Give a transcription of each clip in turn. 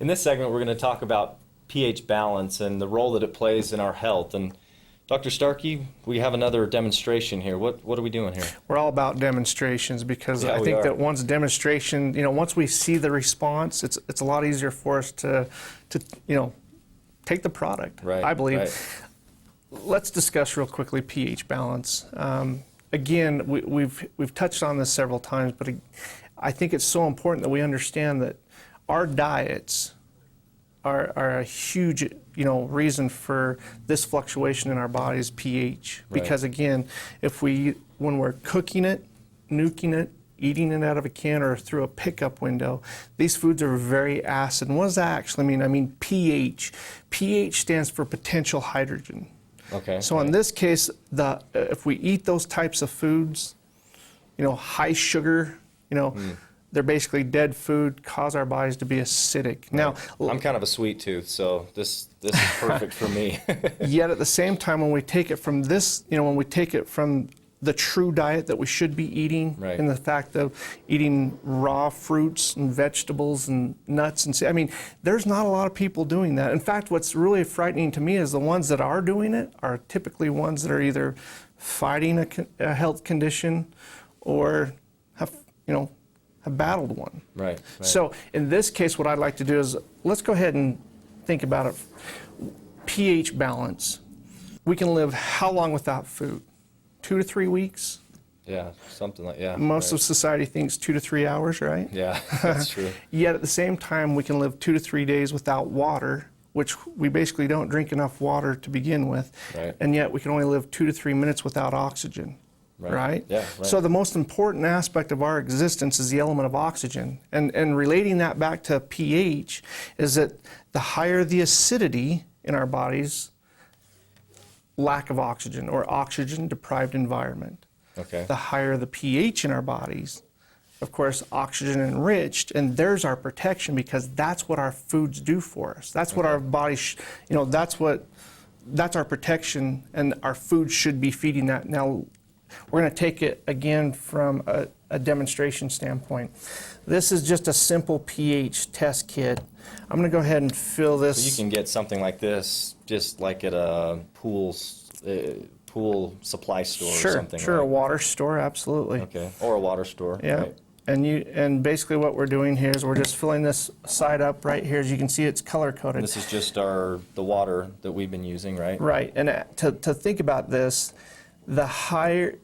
In this segment, we're going to talk about pH balance and the role that it plays in our health. And Dr. Starkey, we have another demonstration here. What are we doing here? We're all about demonstrations because I think that once demonstration, once we see the response, it's a lot easier for us to take the product. Right, I believe. right. Let's discuss real quickly pH balance. Again, we've touched on this several times, but I think it's so important that we understand that our diets are a huge reason for this fluctuation in our body's pH. Right. Because again, when we're cooking it, nuking it, eating it out of a can or through a pickup window, these foods are very acid. And what does that actually mean? I mean pH. pH stands for potential hydrogen. Okay. So in this case, if we eat those types of foods, high sugar, they're basically dead food, cause our bodies to be acidic. Right. Now, I'm kind of a sweet tooth, so this is perfect for me. Yet at the same time, when we take it from when we take it from the true diet that we should be eating, right. and the fact of eating raw fruits and vegetables and nuts there's not a lot of people doing that. In fact, what's really frightening to me is the ones that are doing it are typically ones that are either fighting a health condition or have battled one. Right. So in this case, what I'd like to do is let's go ahead and think about it. pH balance. We can live how long without food? 2 to 3 weeks? Yeah, something like, yeah. Most right. of society thinks 2 to 3 hours, right? Yeah, that's true. Yet at the same time, we can live 2 to 3 days without water, which we basically don't drink enough water to begin with. Right. And yet we can only live 2 to 3 minutes without oxygen. Right? Yeah, right. So the most important aspect of our existence is the element of oxygen. And relating that back to pH is that the higher the acidity in our bodies, lack of oxygen or oxygen-deprived environment. Okay. The higher the pH in our bodies, of course, oxygen enriched, and there's our protection because that's what our foods do for us. That's what our bodies, that's our protection, and our food should be feeding that. Now, we're going to take it again from a demonstration standpoint. This is just a simple pH test kit. I'm going to go ahead and fill this. So you can get something like this just like at a pool supply store or something. Sure, right? a water store, absolutely. Okay, or a water store. Yeah. Right. And basically what we're doing here is we're just filling this side up right here. As you can see, it's color coded. This is just the water that we've been using, right? Right. And to think about this, the higher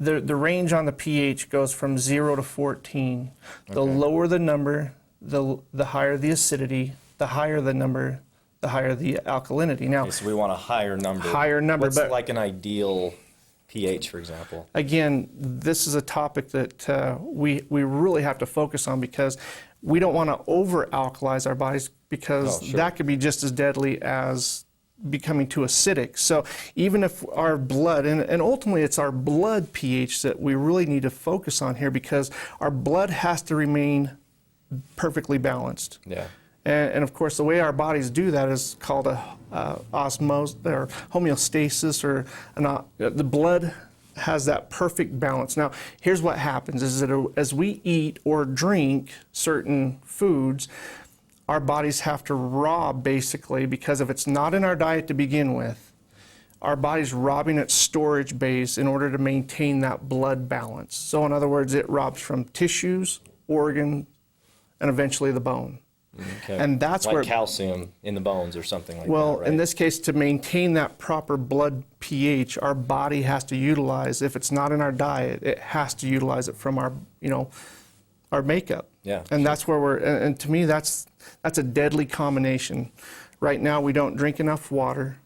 the range on the pH goes from 0 to 14. The lower the number, the higher the acidity. The higher the number, the higher the alkalinity. Now, Okay, so we want a higher number. Higher number, What's but like an ideal pH, for example? again, this is a topic that we really have to focus on because we don't want to over-alkalize our bodies because that could be just as deadly as becoming too acidic. So even if our blood, and ultimately it's our blood pH that we really need to focus on here because our blood has to remain perfectly balanced. Yeah. And of course, the way our bodies do that is called osmosis or homeostasis, or the blood has that perfect balance. Now, here's what happens: is that as we eat or drink certain foods, our bodies have to rob basically, because if it's not in our diet to begin with, our body's robbing its storage base in order to maintain that blood balance. So in other words, it robs from tissues, organ, and eventually the bone. Okay. And that's like where calcium in the bones or something like that, well, right? in this case, to maintain that proper blood pH, our body has to utilize, if it's not in our diet, it has to utilize it from our, our makeup. Yeah. And that's where and to me, that's a deadly combination. Right now, we don't drink enough water.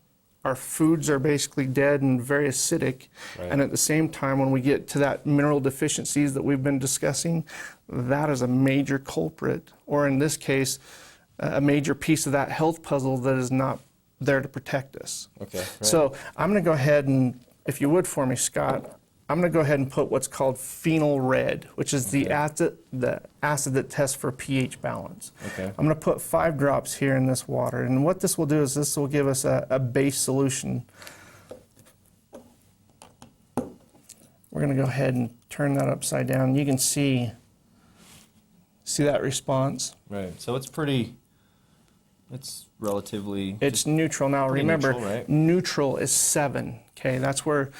Our foods are basically dead and very acidic. Right. And at the same time, when we get to that mineral deficiencies that we've been discussing, that is a major culprit, or in this case, a major piece of that health puzzle that is not there to protect us. Okay. Right. So I'm going to go ahead and, if you would for me, Scott, I'm going to go ahead and put what's called phenol red, which is the acid that tests for pH balance. Okay. I'm going to put 5 drops here in this water, and what this will do is this will give us a base solution. We're going to go ahead and turn that upside down. You can see that response. Right. So it's pretty It's relatively. It's neutral. Now pretty remember, neutral, right? neutral is 7. Okay, that's where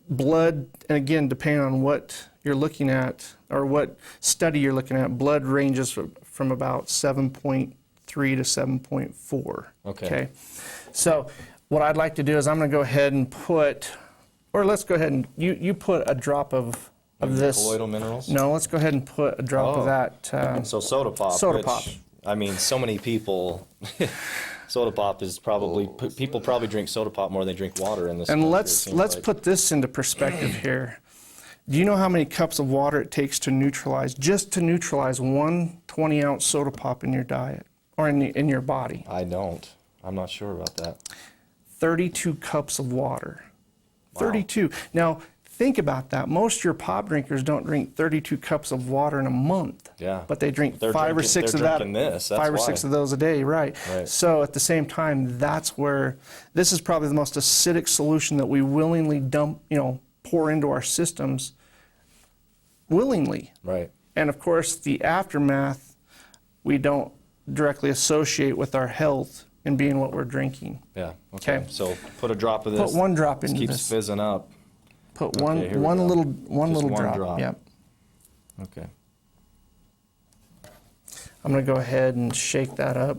blood, and again, depending on what you're looking at or what study you're looking at, blood ranges from about 7.3 to 7.4. Okay. So what I'd like to do is I'm going to go ahead and put, or let's go ahead and you put a drop of this. Colloidal minerals. No, let's go ahead and put a drop Oh. of that. So soda pop. Soda which, pop. I mean, so many people. Soda pop is probably people probably drink soda pop more than they drink water in this. And country, it let's seems like. put this into perspective here. Do you know how many cups of water it takes to neutralize, just to neutralize one 20-ounce soda pop in your diet or in your body? I don't. I'm not sure about that. 32 cups of water. Wow. 32. Now, think about that. Most of your pop drinkers don't drink 32 cups of water in a month. Yeah. But they drink They're 5 or drinking- 6 they're of that. drinking this, that's 5 or 6 why. of those a day, right. Right. So at the same time, that's where this is probably the most acidic solution that we willingly pour into our systems willingly. Right. And of course, the aftermath we don't directly associate with our health in being what we're drinking. Yeah. Okay. Okay. So put a drop of this. Put one drop This into keeps this. fizzing up. Put Okay, one here we one go. little Just little one drop. drop. Yep. Okay. I'm going to go ahead and shake that up.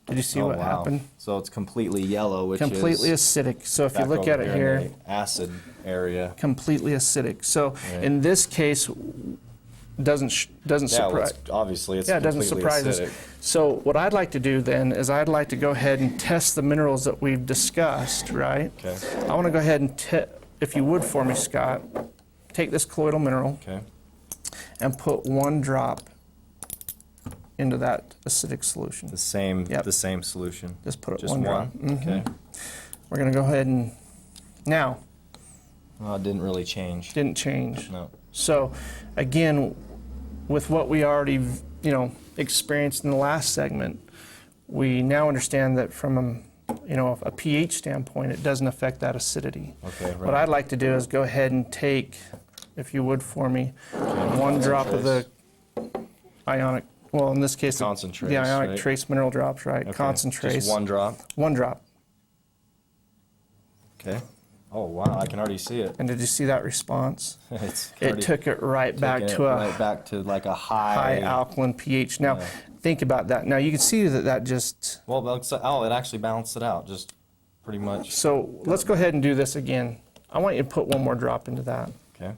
Did you see Oh, what wow. happened? So it's completely yellow, which Completely is acidic. So if you back look over at it in here, the acid area. completely acidic. So Right. in this case, doesn't Yeah, well, surprise. it's, obviously it's Yeah, it doesn't completely surprise us. acidic. So what I'd like to do then is I'd like to go ahead and test the minerals that we've discussed, right? Okay. I want to go ahead and, if you would for me, Scott, take this colloidal mineral Okay. and put one drop into that acidic solution. The same. Yep. The same solution. Just put it Just one one. drop. Mhm. Okay. We're going to go ahead and, now, Well, it didn't really change. didn't change. No. So again, with what we already, experienced in the last segment, we now understand that from a pH standpoint, it doesn't affect that acidity. Okay. Right. What I'd like to do is go ahead and take, if you would for me, one drop of the ionic, well, in this case, Concentrates, the ionic right? trace mineral drops, right? Okay. Concentrates. Just one drop. One drop. Okay. Oh wow! I can already see it. And did you see that response? It's It already took it right back taking to it a right back to like a high alkaline pH. Now, Yeah. think about that. Now, you can see that just... Well, it actually balanced it out, just pretty much. So let's go ahead and do this again. I want you to put one more drop into that. Okay.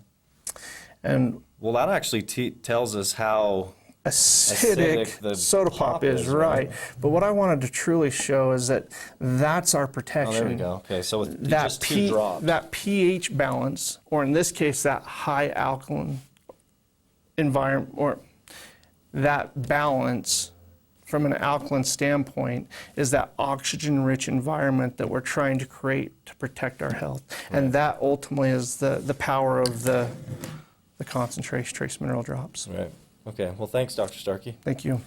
And Well, that actually tells us how acidic the soda pop pop is, is, right. right? But what I wanted to truly show is that that's our Oh, protection. there we go. Okay, so with That, just two drops. that pH balance, or in this case, that high alkaline environment, or that balance from an alkaline standpoint is that oxygen-rich environment that we're trying to create to protect our health. And that ultimately is the power of the concentration trace mineral drops. Right. Okay. Well, thanks, Dr. Starkey. Thank you.